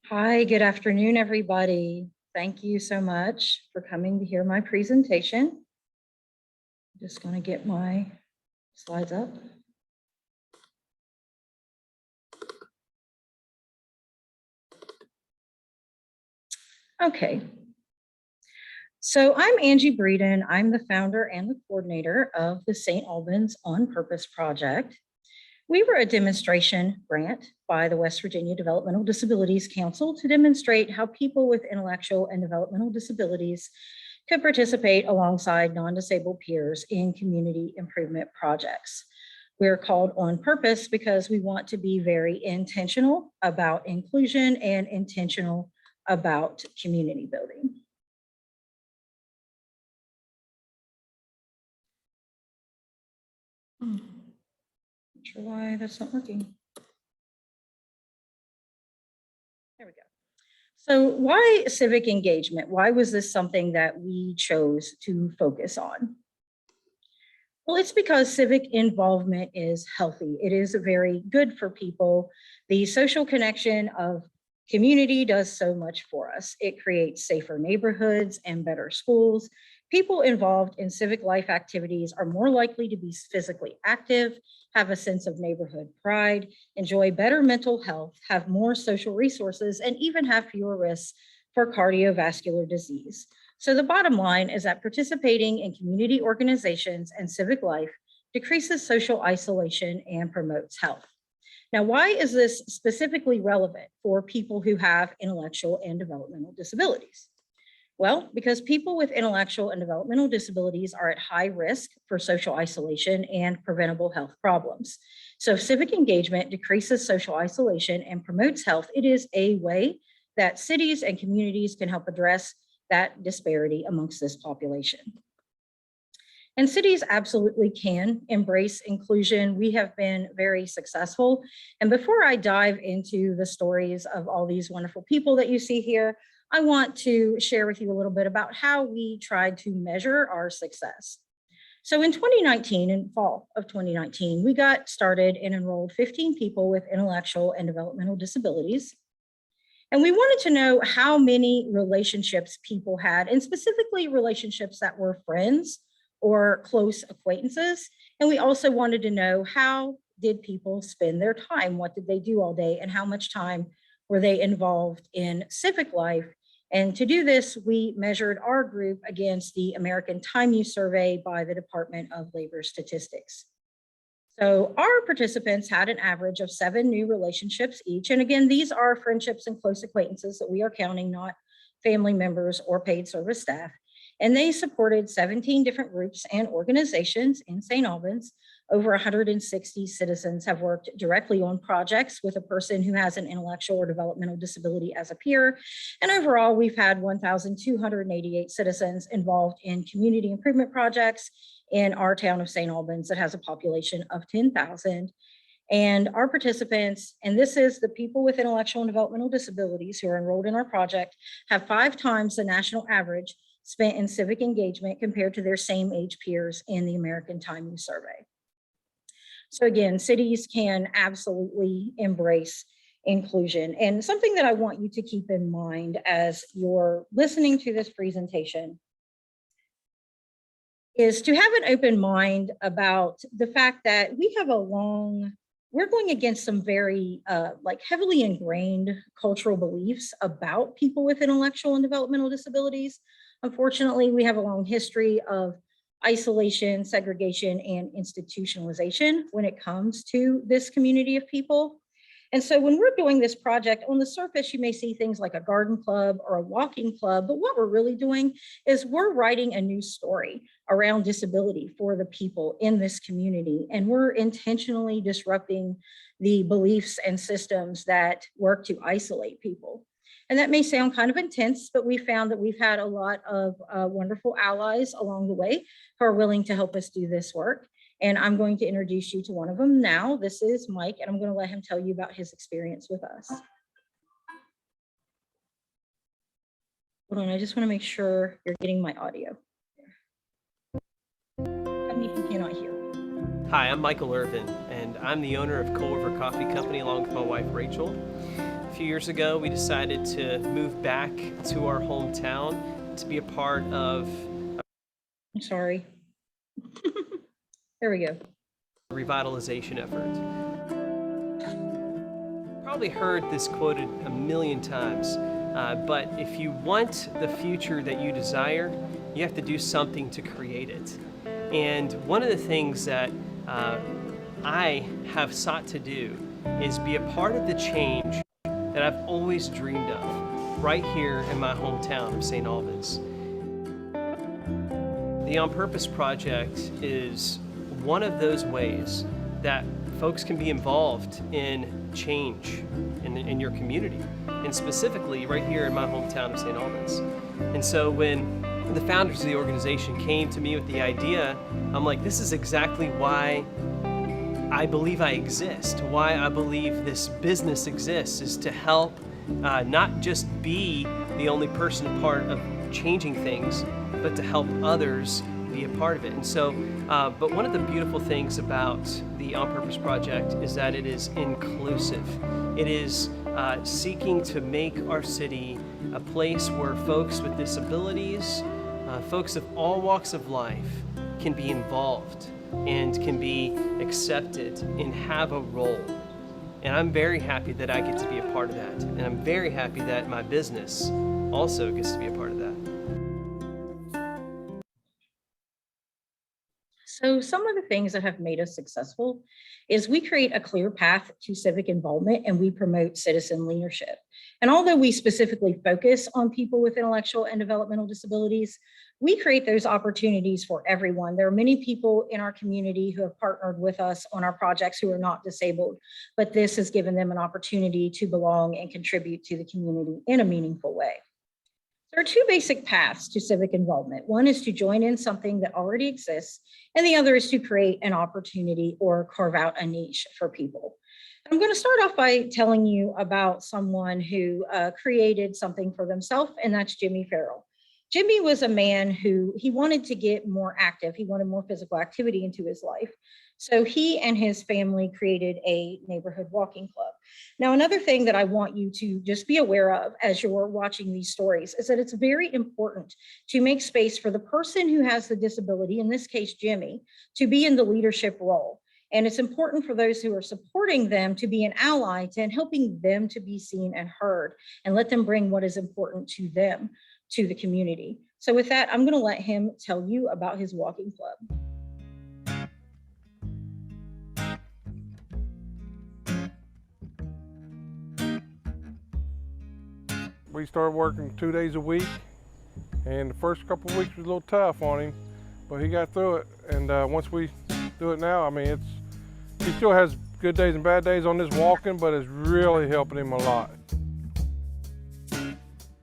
Hi, good afternoon, everybody. Thank you so much for coming to hear my presentation. Just going to get my slides up. Okay. So I'm Angie Breeden. I'm the founder and the coordinator of the St. Albans On Purpose project. We were a demonstration grant by the West Virginia Developmental Disabilities Council to demonstrate how people with intellectual and developmental disabilities could participate alongside non-disabled peers in community improvement projects. We're called On Purpose because we want to be very intentional about inclusion and intentional about community building. Not sure why that's not working. There we go. So why civic engagement? Why was this something that we chose to focus on? Well, it's because civic involvement is healthy. It is very good for people. The social connection of community does so much for us. It creates safer neighborhoods and better schools. People involved in civic life activities are more likely to be physically active, have a sense of neighborhood pride, enjoy better mental health, have more social resources, and even have fewer risks for cardiovascular disease. So the bottom line is that participating in community organizations and civic life decreases social isolation and promotes health. Now, why is this specifically relevant for people who have intellectual and developmental disabilities? Well, because people with intellectual and developmental disabilities are at high risk for social isolation and preventable health problems. So if civic engagement decreases social isolation and promotes health, it is a way that cities and communities can help address that disparity amongst this population. And cities absolutely can embrace inclusion. We have been very successful. And before I dive into the stories of all these wonderful people that you see here, I want to share with you a little bit about how we tried to measure our success. So in 2019, in fall of 2019, we got started and enrolled 15 people with intellectual and developmental disabilities. And we wanted to know how many relationships people had, and specifically relationships that were friends or close acquaintances. And we also wanted to know, how did people spend their time? What did they do all day? And how much time were they involved in civic life? And to do this, we measured our group against the American Time Use Survey by the Department of Labor Statistics. So our participants had an average of 7 new relationships each. And again, these are friendships and close acquaintances that we are counting, not family members or paid service staff. And they supported 17 different groups and organizations in St. Albans. Over 160 citizens have worked directly on projects with a person who has an intellectual or developmental disability as a peer. And overall, we've had 1,288 citizens involved in community improvement projects in our town of St. Albans that has a population of 10,000. And our participants, and this is the people with intellectual and developmental disabilities who are enrolled in our project, have 5 times the national average spent in civic engagement compared to their same age peers in the American Time Use Survey. So again, cities can absolutely embrace inclusion. And something that I want you to keep in mind as you're listening to this presentation is to have an open mind about the fact that we have we're going against some very heavily ingrained cultural beliefs about people with intellectual and developmental disabilities. Unfortunately, we have a long history of isolation, segregation, and institutionalization when it comes to this community of people. And so when we're doing this project, on the surface, you may see things like a garden club or a walking club, but what we're really doing is we're writing a new story around disability for the people in this community. And we're intentionally disrupting the beliefs and systems that work to isolate people. And that may sound kind of intense, but we found that we've had a lot of wonderful allies along the way who are willing to help us do this work. And I'm going to introduce you to one of them now. This is Mike, and I'm going to let him tell you about his experience with us. Hold on, I just want to make sure you're getting my audio. Tell me if you cannot hear. Hi, I'm Michael Irvin, and I'm the owner of Co-River Coffee Company along with my wife, Rachel. few years ago, we decided to move back to our hometown to be a part of I'm sorry. There we go. a revitalization effort. Probably heard this quoted a million times, but if you want the future that you desire, you have to do something to create it. And one of the things that I have sought to do is be a part of the change that I've always dreamed of right here in my hometown of St. Albans. The On Purpose Project is one of those ways that folks can be involved in change in your community, and specifically right here in my hometown of St. Albans. And so when the founders of the organization came to me with the idea, I'm like, this is exactly why I believe I exist, why I believe this business exists, is to help not just be the only person a part of changing things, but to help others be a part of it. And so, but one of the beautiful things about the On Purpose Project is that it is inclusive. It is seeking to make our city a place where folks with disabilities, folks of all walks of life can be involved and can be accepted and have a role. And I'm very happy that I get to be a part of that. And I'm very happy that my business also gets to be a part of that. So some of the things that have made us successful is we create a clear path to civic involvement and we promote citizen leadership. And although we specifically focus on people with intellectual and developmental disabilities, we create those opportunities for everyone. There are many people in our community who have partnered with us on our projects who are not disabled, but this has given them an opportunity to belong and contribute to the community in a meaningful way. There are two basic paths to civic involvement. One is to join in something that already exists, and the other is to create an opportunity or carve out a niche for people. I'm going to start off by telling you about someone who created something for themselves, and that's Jimmy Farrell. Jimmy was a man who he wanted to get more active. He wanted more physical activity into his life. So he and his family created a neighborhood walking club. Now, another thing that I want you to just be aware of as you're watching these stories is that it's very important to make space for the person who has the disability, in this case, Jimmy, to be in the leadership role. And it's important for those who are supporting them to be an ally to and helping them to be seen and heard and let them bring what is important to them to the community. So with that, I'm going to let him tell you about his walking club. We started working 2 days a week, and the first couple of weeks was a little tough on him, but he got through it. And once we do it now, I mean, he still has good days and bad days on this walking, but it's really helping him a lot.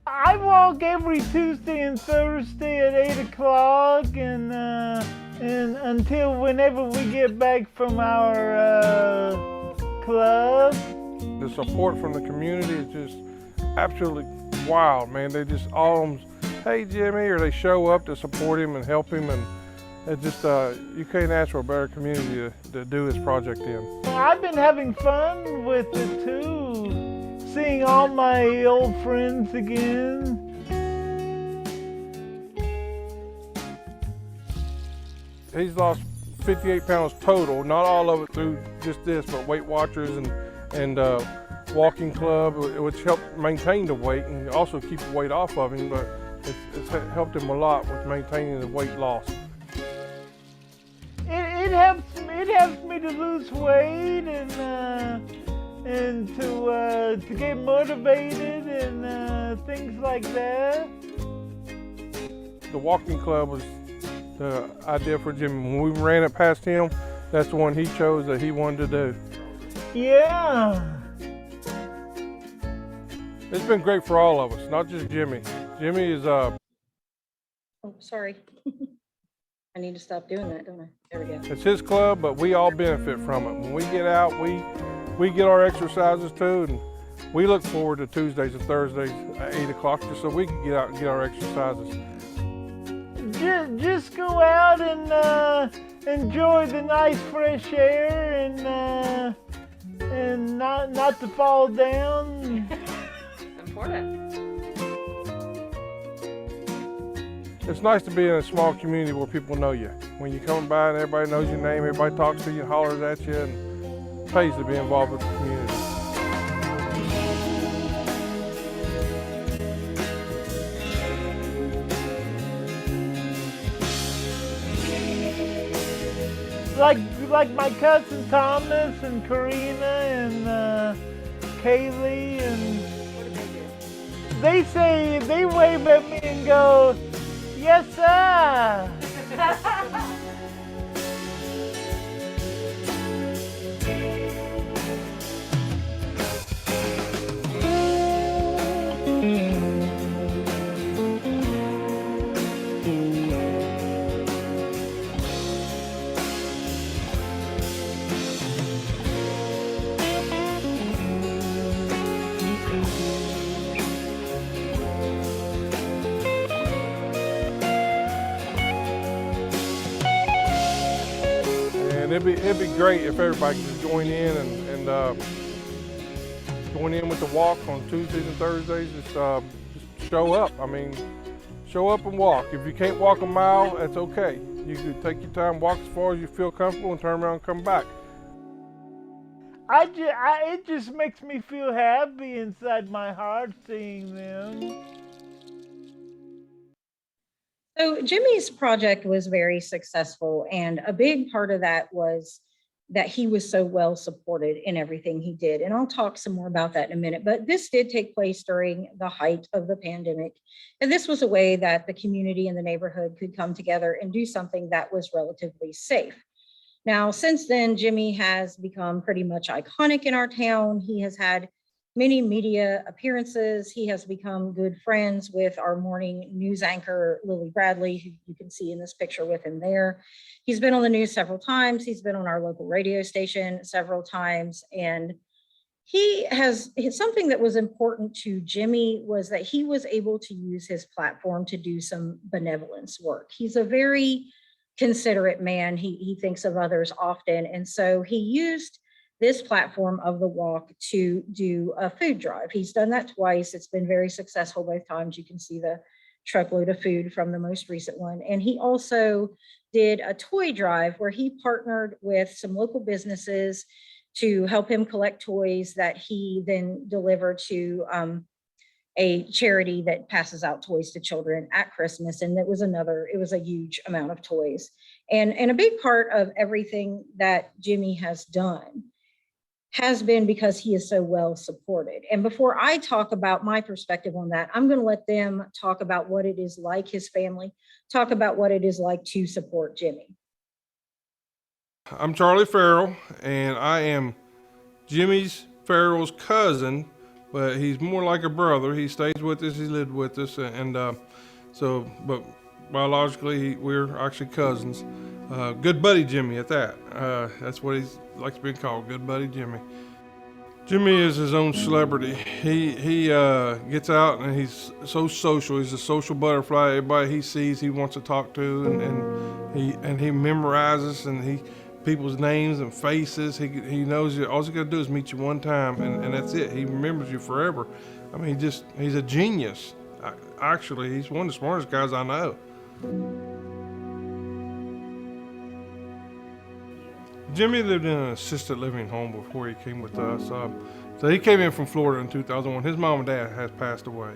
I walk every Tuesday and Thursday at 8 o'clock, and until whenever we get back from our club. The support from the community is just absolutely wild, man. They just all, hey Jimmy, or they show up to support him and help him, and it just, you can't ask for a better community to do this project in. I've been having fun with it too, seeing all my old friends again. He's lost 58 pounds total, not all of it through just this, but Weight Watchers and walking club, which helped maintain the weight and also keep the weight off of him, but it's helped him a lot with maintaining the weight loss. It helps me to lose weight and to get motivated and things like that. The walking club was the idea for Jimmy. When we ran it past him, that's the one he chose that he wanted to do. Yeah. It's been great for all of us, not just Jimmy. Jimmy is Oh, sorry. I need to stop doing that, don't I? There we go. it's his club, but we all benefit from it. When we get out, we get our exercises too, and we look forward to Tuesdays and Thursdays at 8 o'clock just so we can get out and get our exercises. Just go out and enjoy the nice fresh air and not to fall down. Florida. It's nice to be in a small community where people know you. When you come by and everybody knows your name, everybody talks to you, hollers at you, and it pays to be involved with the community. Like my cousin Thomas and Karina and Kaylee, and What do? they say, they wave at me and go, "Yes, sir." And it'd be great if everybody could join in and join in with the walk on Tuesdays and Thursdays. Just show up. I mean, show up and walk. If you can't walk a mile, that's okay. You can take your time, walk as far as you feel comfortable, and turn around and come back. It just makes me feel happy inside my heart seeing them. So Jimmy's project was very successful, and a big part of that was that he was so well supported in everything he did. And I'll talk some more about that in a minute, but this did take place during the height of the pandemic. And this was a way that the community and the neighborhood could come together and do something that was relatively safe. Now, since then, Jimmy has become pretty much iconic in our town. He has had many media appearances. He has become good friends with our morning news anchor, Lily Bradley, who you can see in this picture with him there. He's been on the news several times. He's been on our local radio station several times. And something that was important to Jimmy was that he was able to use his platform to do some benevolence work. He's a very considerate man. He thinks of others often. And so he used this platform of the walk to do a food drive. He's done that twice. It's been very successful both times. You can see the truckload of food from the most recent one. And he also did a toy drive where he partnered with some local businesses to help him collect toys that he then delivered to a charity that passes out toys to children at Christmas. And it was a huge amount of toys. And a big part of everything that Jimmy has done has been because he is so well supported. And before I talk about my perspective on that, I'm going to let them talk about what it is like, his family, talk about what it is like to support Jimmy. I'm Charlie Farrell, and I am Jimmy's Farrell's cousin, but he's more like a brother. He stays with us, he lived with us, but biologically we're actually cousins. Good buddy Jimmy at that. That's what he likes being called, good buddy Jimmy. Jimmy is his own celebrity. He gets out and he's so social. He's a social butterfly. Everybody he sees, he wants to talk to, and he memorizes people's names and faces. He knows you. All he got to do is meet you one time, and that's it. He remembers you forever. I mean, he's a genius. Actually, he's one of the smartest guys I know. Jimmy lived in an assisted living home before he came with us. So he came in from Florida in 2001. His mom and dad had passed away.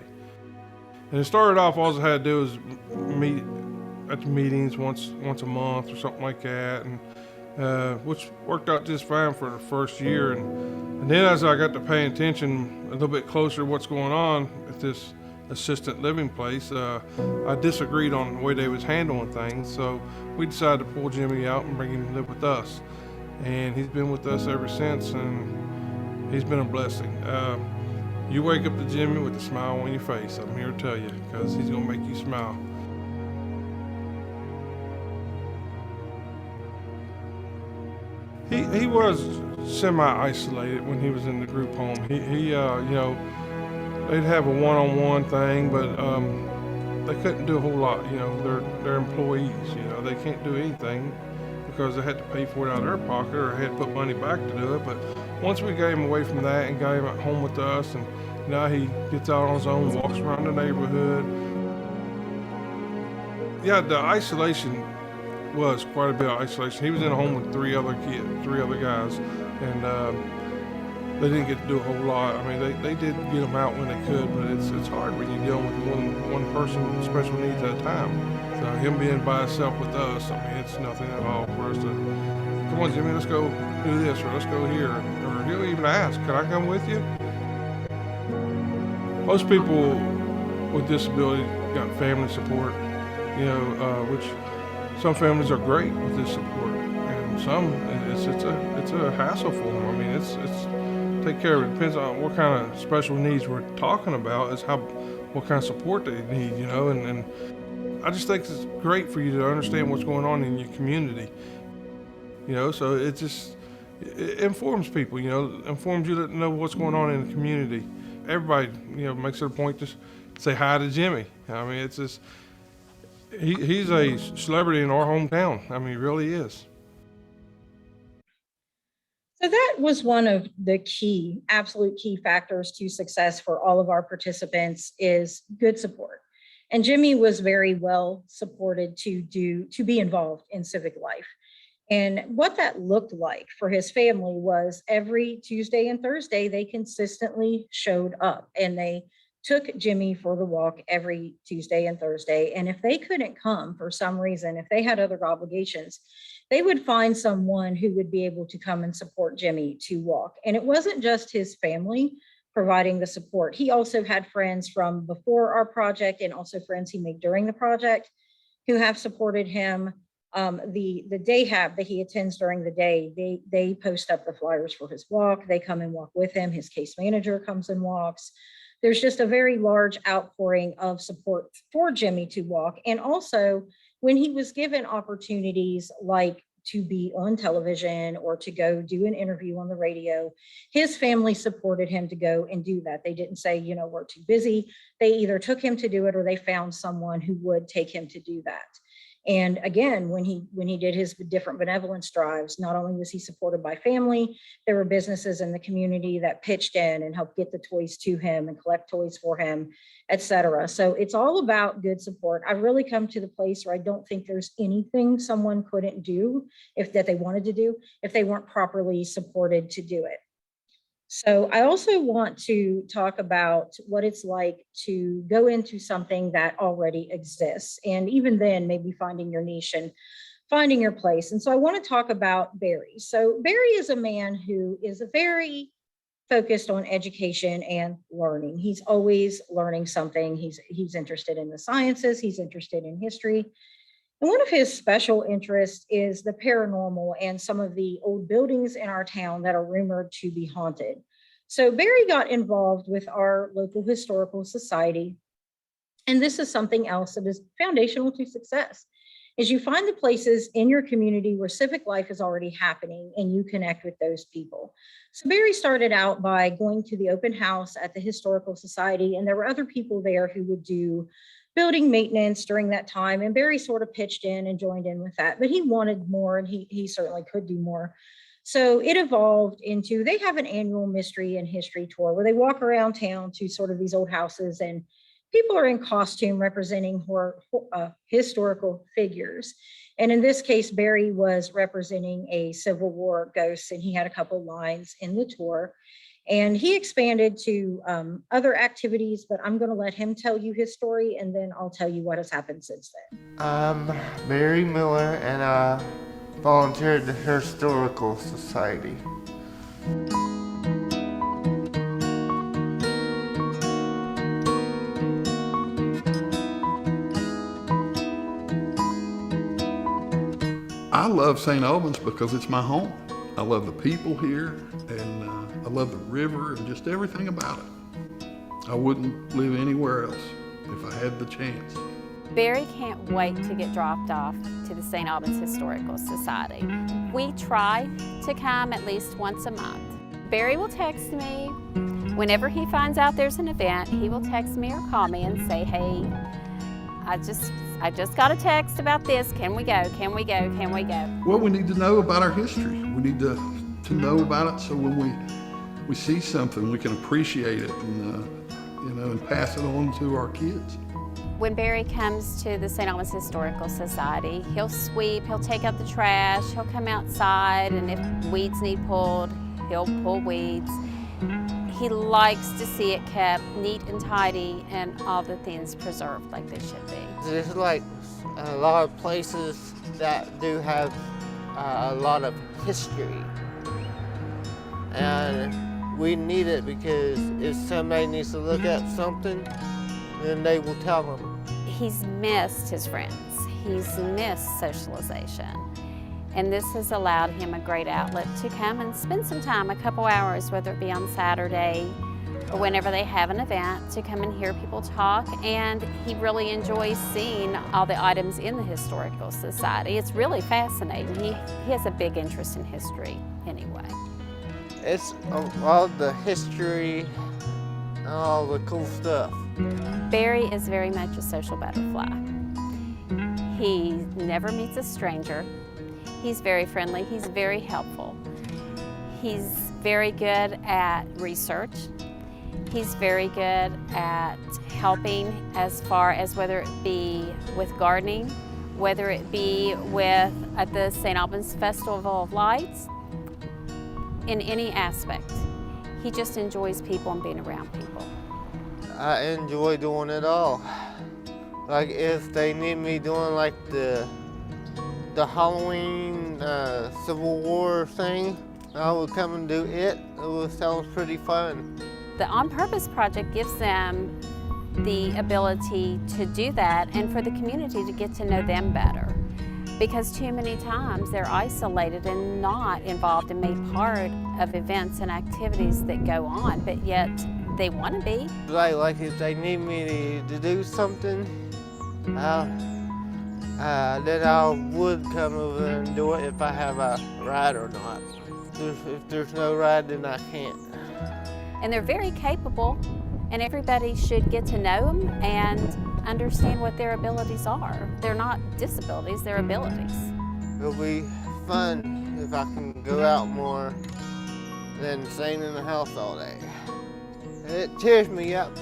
And it started off, all I had to do was meet at the meetings once a month or something like that, and which worked out just fine for the first year. And then as I got to paying attention a little bit closer to what's going on at this assisted living place, I disagreed on the way they was handling things. So we decided to pull Jimmy out and bring him to live with us. And he's been with us ever since, and he's been a blessing. You wake up to Jimmy with a smile on your face, I'm here to tell you, because he's gonna make you smile. He was semi-isolated when he was in the group home. He they'd have a one-on-one thing, but they couldn't do a whole lot. They're employees. They can't do anything because they had to pay for it out of their pocket or had to put money back to do it. But once we got him away from that and got him at home with us, and Now he gets out on his own, walks around the neighborhood. Yeah, the isolation was quite a bit of isolation. He was in a home with three other guys, and they didn't get to do a whole lot. I mean, they did get him out when they could, but it's hard when you're dealing with one person with special needs at a time. So him being by himself with us, I mean, it's nothing at all for us to, come on, Jimmy, let's go do this, or let's go here. Or he'll even ask, can I come with you? Most people with disability got family support, which some families are great with this support, and some it's a hassle for them. I mean, it's take care of it. Depends on what kind of special needs we're talking about, is what kind of support they need, and I just think it's great for you to understand what's going on in your community, so it informs people, informs you to know what's going on in the community. Everybody, makes it a point to say hi to Jimmy. I mean, it's just, he's a celebrity in our hometown. I mean, he really is. So that was one of the absolute key factors to success for all of our participants, is good support. And Jimmy was very well supported to be involved in civic life. And what that looked like for his family was every Tuesday and Thursday, they consistently showed up, and they took Jimmy for the walk every Tuesday and Thursday. And if they couldn't come for some reason, if they had other obligations, they would find someone who would be able to come and support Jimmy to walk. And it wasn't just his family providing the support. He also had friends from before our project, and also friends he made during the project, who have supported him. The day hab that he attends during the day, they post up the flyers for his walk. They come and walk with him. His case manager comes and walks. There's just a very large outpouring of support for Jimmy to walk. And also, when he was given opportunities like to be on television or to go do an interview on the radio, his family supported him to go and do that. They didn't say, we're too busy. They either took him to do it, or they found someone who would take him to do that. And again, when he did his different benevolence drives, not only was he supported by family, there were businesses in the community that pitched in and helped get the toys to him and collect toys for him, etc. So it's all about good support. I've really come to the place where I don't think there's anything someone couldn't do that they wanted to do if they weren't properly supported to do it. So I also want to talk about what it's like to go into something that already exists, and even then maybe finding your niche and finding your place. And so I want to talk about Barry. So Barry is a man who is very focused on education and learning. He's always learning something. He's interested in the sciences. He's interested in history. And one of his special interests is the paranormal and some of the old buildings in our town that are rumored to be haunted. So Barry got involved with our local historical society. And this is something else that is foundational to success, is you find the places in your community where civic life is already happening and you connect with those people. So Barry started out by going to the open house at the historical society, and there were other people there who would do building maintenance during that time. And Barry sort of pitched in and joined in with that, but he wanted more, and he certainly could do more. So it evolved into, they have an annual mystery and history tour where they walk around town to sort of these old houses, and people are in costume representing historical figures. And in this case, Barry was representing a Civil War ghost, and he had a couple lines in the tour. And he expanded to other activities, but I'm going to let him tell you his story, and then I'll tell you what has happened since then. I'm Barry Miller, and I volunteered at the Historical Society. I love St. Albans because it's my home. I love the people here, and I love the river and just everything about it. I wouldn't live anywhere else if I had the chance. Barry can't wait to get dropped off to the St. Albans Historical Society. We try to come at least once a month. Barry will text me. Whenever he finds out there's an event, he will text me or call me and say, hey, I just got a text about this. Can we go? Can we go? Can we go? Well, we need to know about our history. We need to know about it, so when we we see something, we can appreciate it and pass it on to our kids. When Barry comes to the St. Albans Historical Society, he'll sweep, he'll take out the trash, he'll come outside, and if weeds need pulled, he'll pull weeds. He likes to see it kept neat and tidy and all the things preserved like they should be. There's like a lot of places that do have a lot of history. And we need it because if somebody needs to look at something, then they will tell them. He's missed his friends. He's missed socialization. And this has allowed him a great outlet to come and spend some time, a couple hours, whether it be on Saturday or whenever they have an event, to come and hear people talk. And he really enjoys seeing all the items in the Historical Society. It's really fascinating. He has a big interest in history anyway. It's all the history and all the cool stuff. Barry is very much a social butterfly. He never meets a stranger. He's very friendly, he's very helpful. He's very good at research. He's very good at helping as far as whether it be with gardening, whether it be with at the St. Albans Festival of Lights, in any aspect. He just enjoys people and being around people. I enjoy doing it all. Like if they need me doing like the Halloween Civil War thing, I would come and do it. It sounds pretty fun. The On Purpose project gives them the ability to do that and for the community to get to know them better. Because too many times they're isolated and not involved and made part of events and activities that go on, but yet they want to be. Like if they need me to do something, then I would come over and do it if I have a ride or not. If there's no ride, then I can't. And they're very capable, and everybody should get to know them and understand what their abilities are. They're not disabilities, they're abilities. It'll be fun if I can go out more than staying in the house all day. It cheers me up.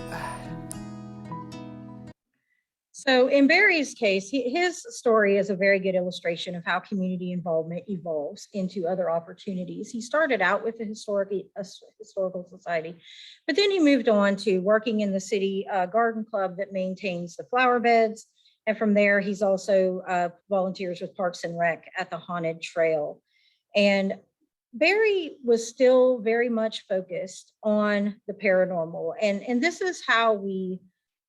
So in Barry's case, his story is a very good illustration of how community involvement evolves into other opportunities. He started out with the Historical Society, but then he moved on to working in the city garden club that maintains the flower beds. And from there, he's also volunteers with Parks and Rec at the Haunted Trail. And Barry was still very much focused on the paranormal. And this is how we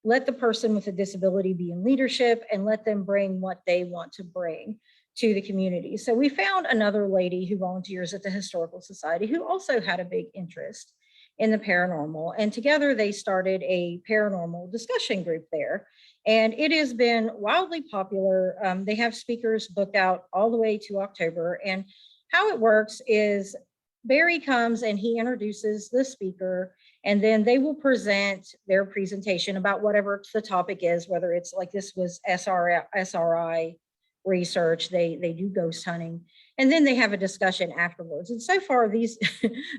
let the person with a disability be in leadership and let them bring what they want to bring to the community. So we found another lady who volunteers at the Historical Society who also had a big interest in the paranormal. And together they started a paranormal discussion group there. And it has been wildly popular. They have speakers booked out all the way to October. And how it works is Barry comes and he introduces the speaker, and then they will present their presentation about whatever the topic is, whether it's like this was SRI research, they do ghost hunting, and then they have a discussion afterwards. And so far these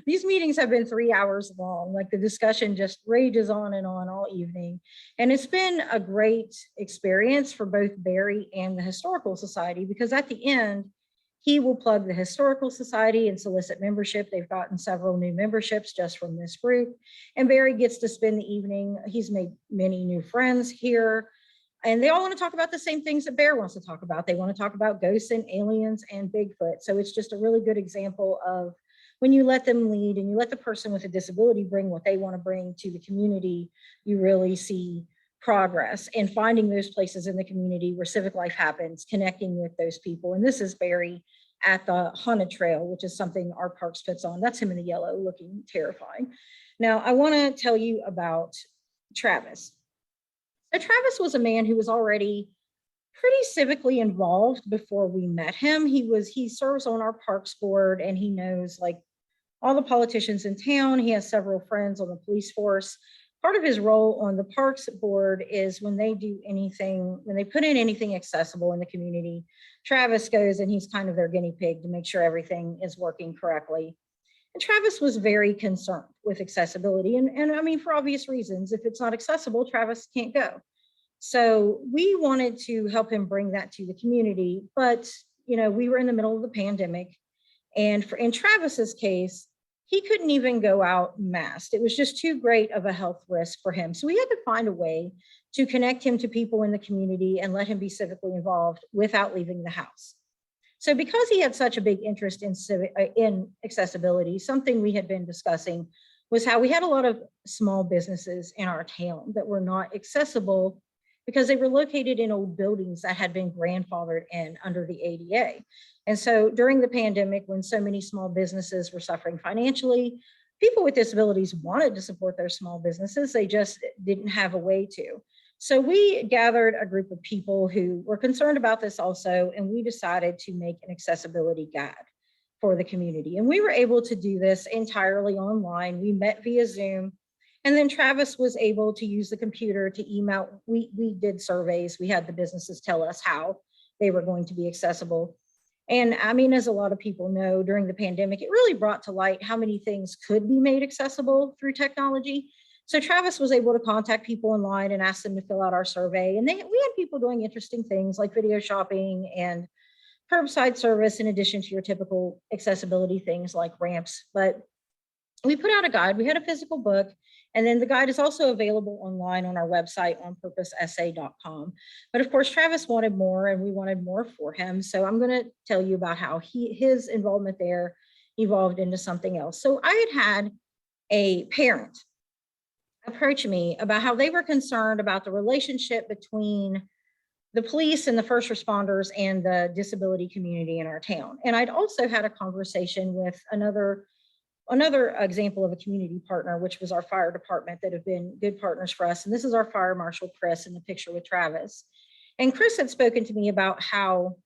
meetings have been 3 hours long. Like the discussion just rages on and on all evening. And it's been a great experience for both Barry and the Historical Society, because at the end, he will plug the Historical Society and solicit membership. They've gotten several new memberships just from this group. And Barry gets to spend the evening. He's made many new friends here. And they all want to talk about the same things that Bear wants to talk about. They want to talk about ghosts and aliens and Bigfoot. So it's just a really good example of when you let them lead and you let the person with a disability bring what they want to bring to the community, you really see progress and finding those places in the community where civic life happens, connecting with those people. And this is Barry at the Haunted Trail, which is something our parks puts on. That's him in the yellow looking terrifying. Now, I want to tell you about Travis. So Travis was a man who was already pretty civically involved before we met him. He serves on our parks board and he knows like all the politicians in town. He has several friends on the police force. Part of his role on the parks board is when they do anything, when they put in anything accessible in the community, Travis goes and he's kind of their guinea pig to make sure everything is working correctly. And Travis was very concerned with accessibility. And I mean, for obvious reasons, if it's not accessible, Travis can't go. So we wanted to help him bring that to the community. But, you know, we were in the middle of the pandemic. And in Travis's case, he couldn't even go out masked. It was just too great of a health risk for him. So we had to find a way to connect him to people in the community and let him be civically involved without leaving the house. So because he had such a big interest in accessibility, something we had been discussing was how we had a lot of small businesses in our town that were not accessible because they were located in old buildings that had been grandfathered in under the ADA. And so during the pandemic, when so many small businesses were suffering financially, people with disabilities wanted to support their small businesses. They just didn't have a way to. So we gathered a group of people who were concerned about this also, and we decided to make an accessibility guide for the community. And we were able to do this entirely online. We met via Zoom. And then Travis was able to use the computer to email. We did surveys. We had the businesses tell us how they were going to be accessible. And I mean, as a lot of people know, during the pandemic, it really brought to light how many things could be made accessible through technology. So Travis was able to contact people online and ask them to fill out our survey. And we had people doing interesting things like video shopping and curbside service, in addition to your typical accessibility things like ramps. But we put out a guide. We had a physical book. And then the guide is also available online on our website on purposesa.com. But of course, Travis wanted more and we wanted more for him. So I'm going to tell you about how his involvement there evolved into something else. So I had a parent approach me about how they were concerned about the relationship between the police and the first responders and the disability community in our town. And I'd also had a conversation with another example of a community partner, which was our fire department, that have been good partners for us. And this is our fire marshal, Chris, in the picture with Travis. And Chris had spoken to me about how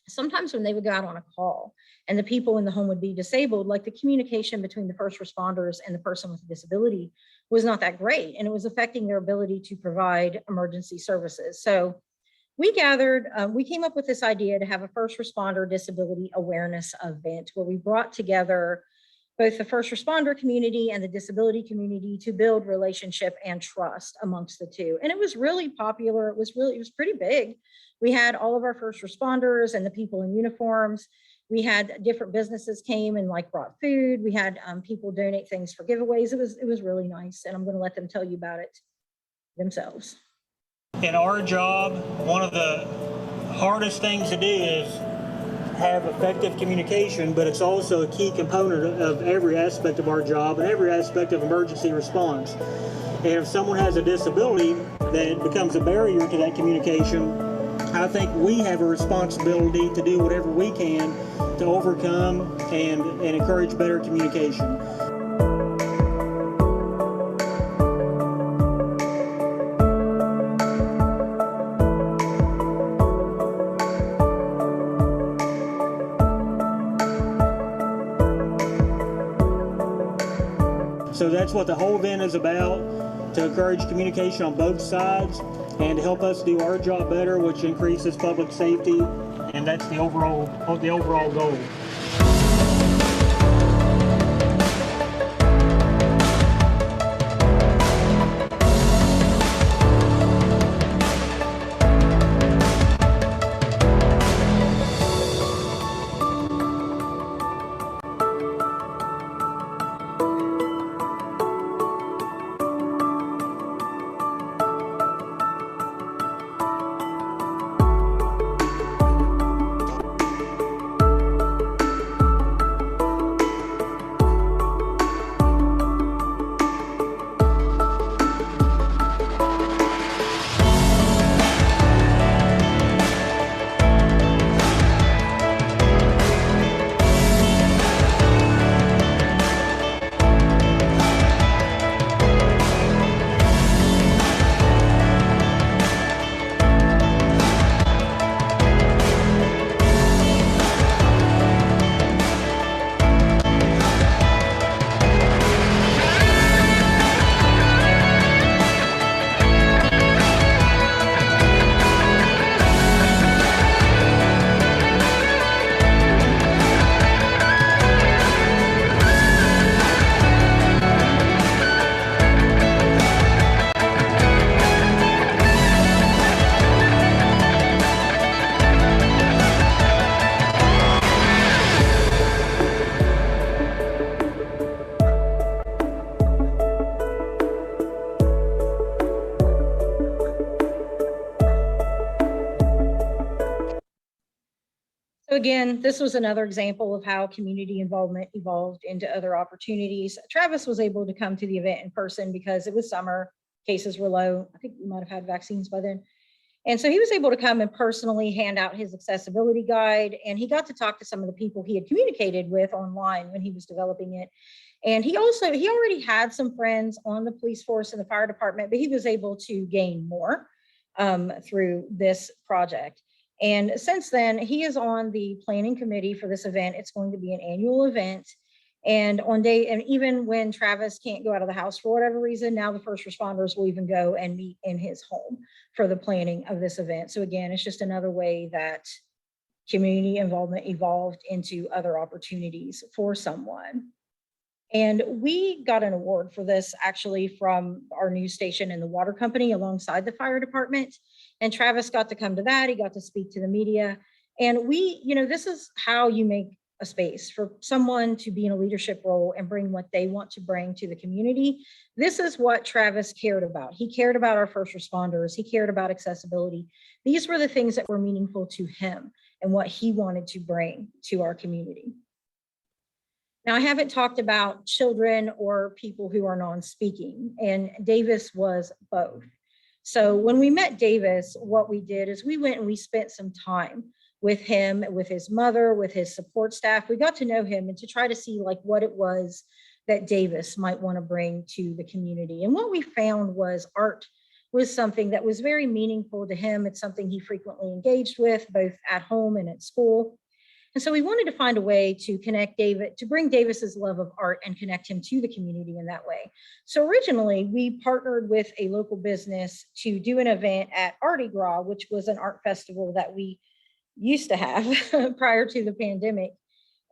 sometimes when they would go out on a call and the people in the home would be disabled, like the communication between the first responders and the person with a disability was not that great. And it was affecting their ability to provide emergency services. So we came up with this idea to have a first responder disability awareness event where we brought together both the first responder community and the disability community to build relationship and trust amongst the two. And it was really popular. It was pretty big. We had all of our first responders and the people in uniforms. We had different businesses came and like brought food. We had people donate things for giveaways. It was really nice. And I'm going to let them tell you about it themselves. In our job, one of the hardest things to do is have effective communication, but it's also a key component of every aspect of our job and every aspect of emergency response. And if someone has a disability that becomes a barrier to that communication, I think we have a responsibility to do whatever we can to overcome and encourage better communication. So that's what the whole event is about, to encourage communication on both sides and to help us do our job better, which increases public safety, and that's the overall goal. again, this was another example of how community involvement evolved into other opportunities. Travis was able to come to the event in person because it was summer, cases were low. I think we might have had vaccines by then. And so he was able to come and personally hand out his accessibility guide, and he got to talk to some of the people he had communicated with online when he was developing it. And he already had some friends on the police force and the fire department, but he was able to gain more through this project. And since then, he is on the planning committee for this event. It's going to be an annual event. And even when Travis can't go out of the house for whatever reason, now the first responders will even go and meet in his home for the planning of this event. So again, it's just another way that community involvement evolved into other opportunities for someone. And we got an award for this actually from our news station and the water company alongside the fire department. And Travis got to come to that. He got to speak to the media. And this is how you make a space for someone to be in a leadership role and bring what they want to bring to the community. This is what Travis cared about. He cared about our first responders. He cared about accessibility. These were the things that were meaningful to him and what he wanted to bring to our community. Now, I haven't talked about children or people who are non-speaking, and Davis was both. So when we met Davis, what we did is we went and we spent some time with him, with his mother, with his support staff. We got to know him and to try to see what it was that Davis might want to bring to the community. And what we found was art was something that was very meaningful to him. It's something he frequently engaged with, both at home and at school. And so we wanted to find a way to bring Davis's love of art and connect him to the community in that way. So originally we partnered with a local business to do an event at Mardi Gras, which was an art festival that we used to have prior to the pandemic.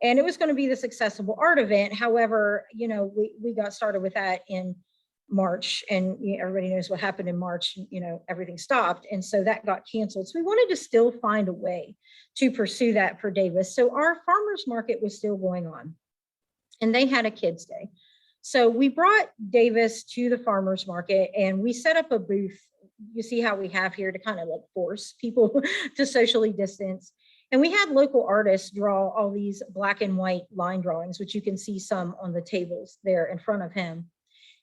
And it was going to be this accessible art event. However, we got started with that in March, and everybody knows what happened in March. Everything stopped, and so that got canceled. So we wanted to still find a way to pursue that for Davis. So our farmers market was still going on, and they had a kids day. So we brought Davis to the farmers market, and we set up a booth. You see how we have here to kind of force people to socially distance. And we had local artists draw all these black and white line drawings, which you can see some on the tables there in front of him.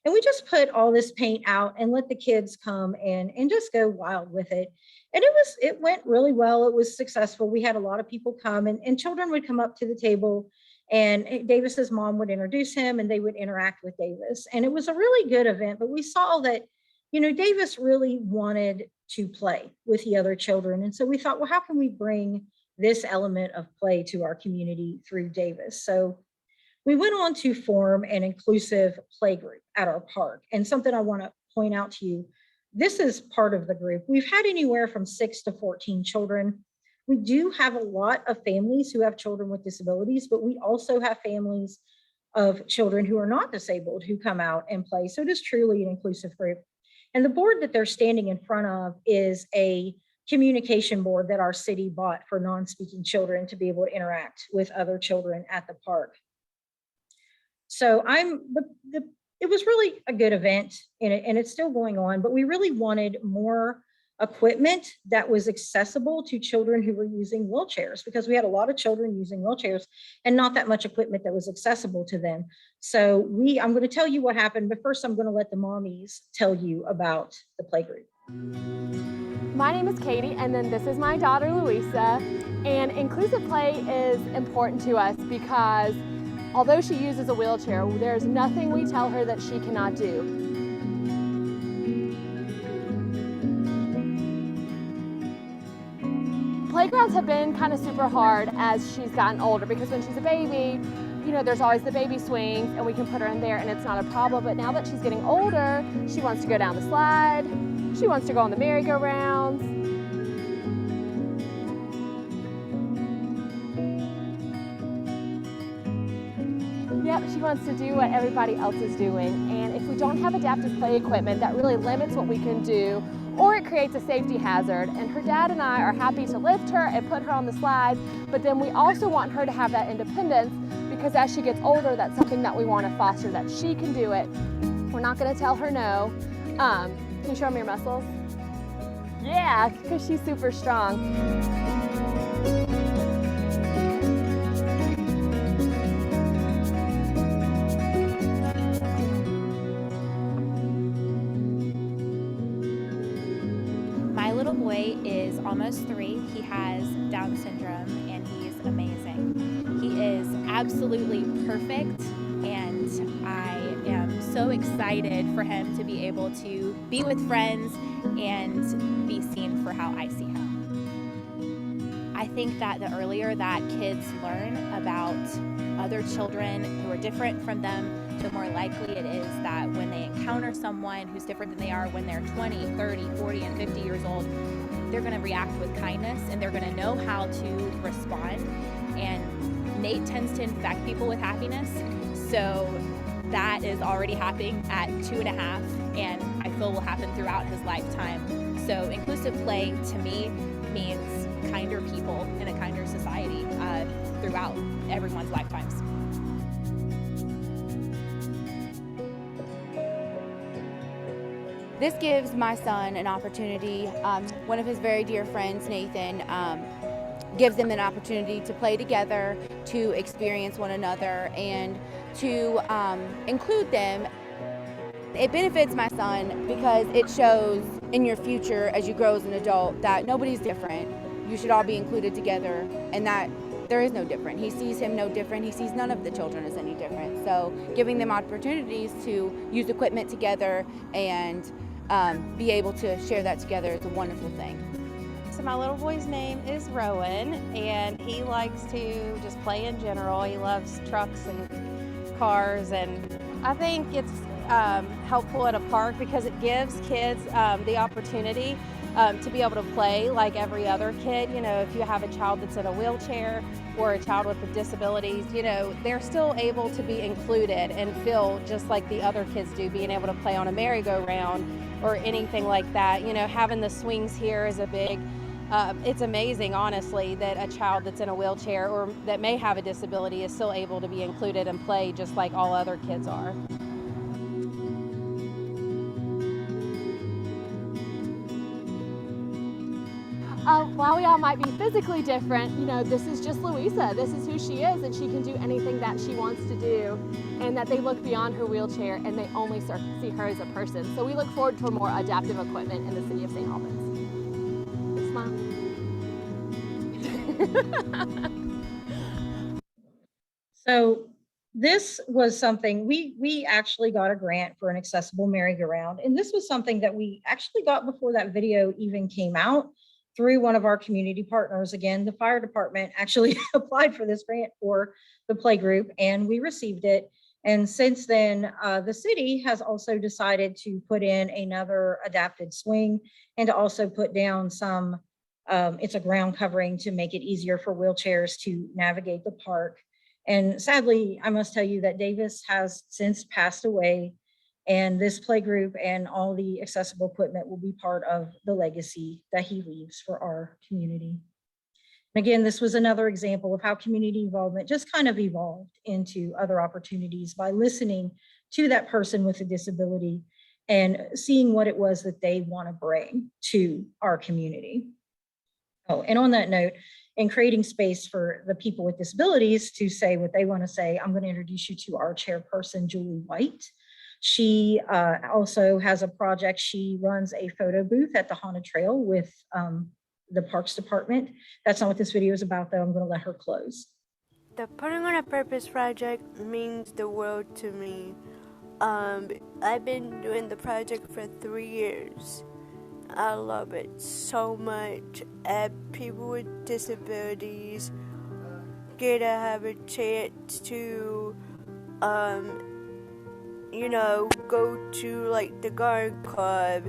And we just put all this paint out and let the kids come and just go wild with it. And it went really well. It was successful. We had a lot of people come, and children would come up to the table, and Davis's mom would introduce him and they would interact with Davis. And it was a really good event, but we saw that, Davis really wanted to play with the other children. And so we thought, well, how can we bring this element of play to our community through Davis? So we went on to form an inclusive play group at our park. And something I want to point out to you, this is part of the group. We've had anywhere from 6 to 14 children. We do have a lot of families who have children with disabilities, but we also have families of children who are not disabled who come out and play. So it is truly an inclusive group. And the board that they're standing in front of is a communication board that our city bought for non-speaking children to be able to interact with other children at the park. So it was really a good event, and it's still going on, but we really wanted more equipment that was accessible to children who were using wheelchairs, because we had a lot of children using wheelchairs and not that much equipment that was accessible to them. So I'm going to tell you what happened, but first I'm going to let the mommies tell you about the playgroup. My name is Katie, and then this is my daughter, Louisa. And inclusive play is important to us because although she uses a wheelchair, there's nothing we tell her that she cannot do. Playgrounds have been kind of super hard as she's gotten older, because when she's a baby, there's always the baby swings and we can put her in there and it's not a problem. But now that she's getting older, she wants to go down the slide, she wants to go on the merry-go-rounds. Yep, she wants to do what everybody else is doing. And if we don't have adaptive play equipment, that really limits what we can do, or it creates a safety hazard. And her dad and I are happy to lift her and put her on the slides, but then we also want her to have that independence, because as she gets older, that's something that we want to foster, that she can do it. We're not going to tell her no. Can you show me your muscles? Yeah, because she's super strong. boy is almost 3. He has Down syndrome and he's amazing. He is absolutely perfect, and I am so excited for him to be able to be with friends and be seen for how I see him. I think that the earlier that kids learn about other children who are different from them, the more likely it is that when they encounter someone who's different than they are when they're 20, 30, 40, and 50 years old, they're going to react with kindness and they're going to know how to respond. And Nate tends to infect people with happiness, so that is already happening at 2.5, and I feel will happen throughout his lifetime. So inclusive play to me means kinder people in a kinder society throughout everyone's lifetimes. This gives my son an opportunity. One of his very dear friends, Nathan, gives them an opportunity to play together, to experience one another, and to include them. It benefits my son because it shows in your future as you grow as an adult that nobody's different. You should all be included together, and that there is no different. He sees him no different. He sees none of the children as any different. So giving them opportunities to use equipment together and be able to share that together is a wonderful thing. So my little boy's name is Rowan, and he likes to just play in general. He loves trucks and cars, and I think it's helpful at a park because it gives kids the opportunity to be able to play like every other kid. You know, if you have a child that's in a wheelchair or a child with disabilities, you know, they're still able to be included and feel just like the other kids do, being able to play on a merry-go-round or anything like that. You know, having the swings here is a big, it's amazing, honestly, that a child that's in a wheelchair or that may have a disability is still able to be included and play just like all other kids are. While we all might be physically different, you know, this is just Louisa. This is who she is, and she can do anything that she wants to do, and that they look beyond her wheelchair and they only see her as a person. So we look forward to more adaptive equipment in the city of St. Albans. Smile. So this was something, we actually got a grant for an accessible merry-go-round, and this was something that we actually got before that video even came out, through one of our community partners. Again, the fire department actually applied for this grant for the play group, and we received it. And since then, the city has also decided to put in another adapted swing and to also put down some, it's a ground covering to make it easier for wheelchairs to navigate the park. And sadly, I must tell you that Davis has since passed away, and this play group and all the accessible equipment will be part of the legacy that he leaves for our community. And again, this was another example of how community involvement just kind of evolved into other opportunities by listening to that person with a disability and seeing what it was that they want to bring to our community. Oh, and on that note, in creating space for the people with disabilities to say what they want to say, I'm going to introduce you to our chairperson, Julie White. She also has a project. She runs a photo booth at the Haunted Trail with the Parks Department. That's not what this video is about, though. I'm going to let her close. The Putting on a Purpose project means the world to me. I've been doing the project for 3 years. I love it so much. People with disabilities get to have a chance to you know, go to like the garden club,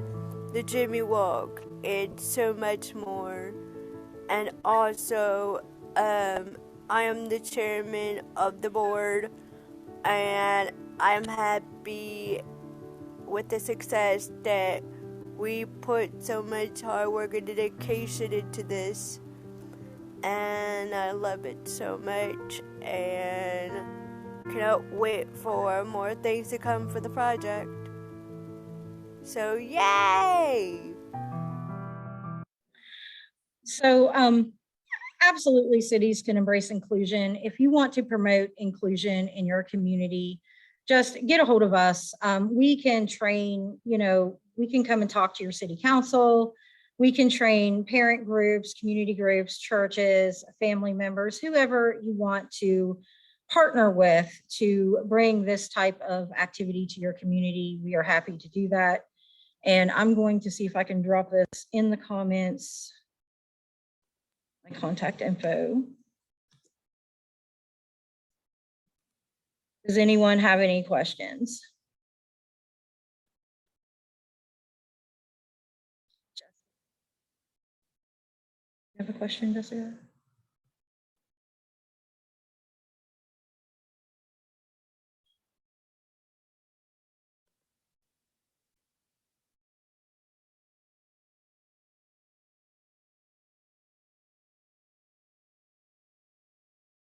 the Jimmy Walk, and so much more. And also, I am the chairman of the board, and I'm happy with the success that we put so much hard work and dedication into this. And I love it so much, and cannot wait for more things to come for the project. So yay! So absolutely, cities can embrace inclusion. If you want to promote inclusion in your community, just get a hold of us. We can train, you know, we can come and talk to your city council. We can train parent groups, community groups, churches, family members, whoever you want to partner with to bring this type of activity to your community. We are happy to do that. And I'm going to see if I can drop this in the comments, my contact info. Does anyone have any questions? You have a question, Jessica?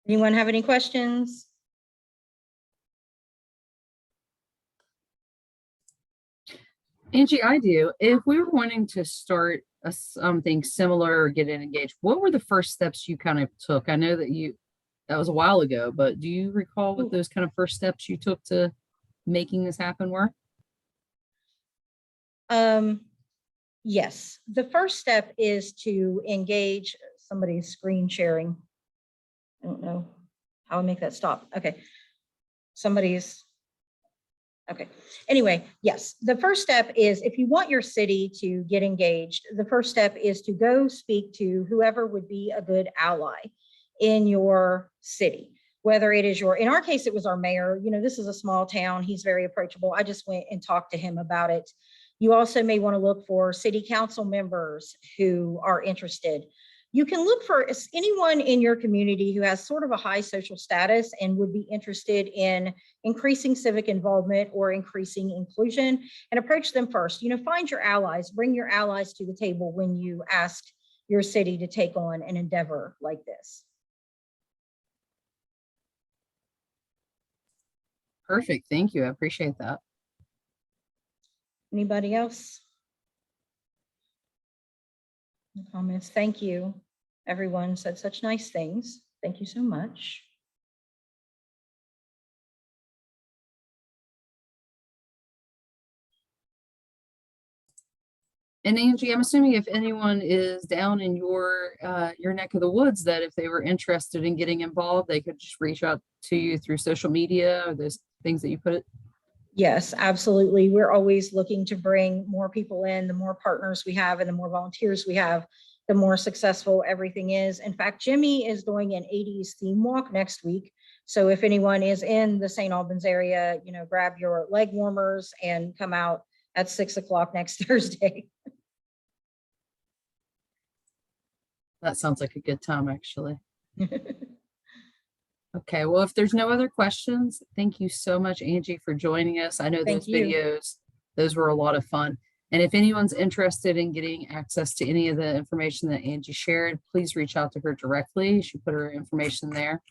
Anyone have any questions? Angie, I do. If we were wanting to start something similar or get engaged, what were the first steps you kind of took? I know that was a while ago, but do you recall what those kind of first steps you took to making this happen were? Yes, the first step is to engage. Somebody's screen sharing. I don't know how I make that stop. Okay. Okay. Anyway, yes, the first step is if you want your city to get engaged, the first step is to go speak to whoever would be a good ally in your city. Whether it is in our case, it was our mayor. You know, this is a small town. He's very approachable. I just went and talked to him about it. You also may want to look for city council members who are interested. You can look for anyone in your community who has sort of a high social status and would be interested in increasing civic involvement or increasing inclusion, and approach them first. You know, find your allies, bring your allies to the table when you ask your city to take on an endeavor like this. Perfect. Thank you. I appreciate that. Anybody else? No comments. Thank you. Everyone said such nice things. Thank you so much. And Angie, I'm assuming if anyone is down in your neck of the woods, that if they were interested in getting involved, they could just reach out to you through social media or those things that you put it. Yes, absolutely. We're always looking to bring more people in. The more partners we have and the more volunteers we have, the more successful everything is. In fact, Jimmy is doing an 80s theme walk next week. So if anyone is in the St. Albans area, you know, grab your leg warmers and come out at 6 o'clock next Thursday. That sounds like a good time, actually. Okay, well, if there's no other questions, thank you so much, Angie, for joining us. I know those videos, those were a lot of fun. And if anyone's interested in getting access to any of the information that Angie shared, please reach out to her directly. She put her information there.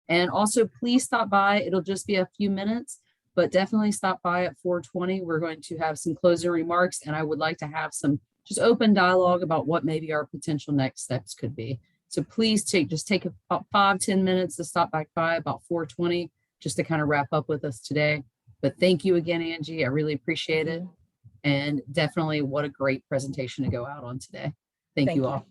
And also, please stop by. It'll just be a few minutes, but definitely stop by at 4:20. We're going to have some closing remarks, and I would like to have some just open dialogue about what maybe our potential next steps could be. So please take about 5-10 minutes to stop back by about 4:20, just to kind of wrap up with us today. But thank you again, Angie. I really appreciate it. And definitely what a great presentation to go out on today. Thank you all.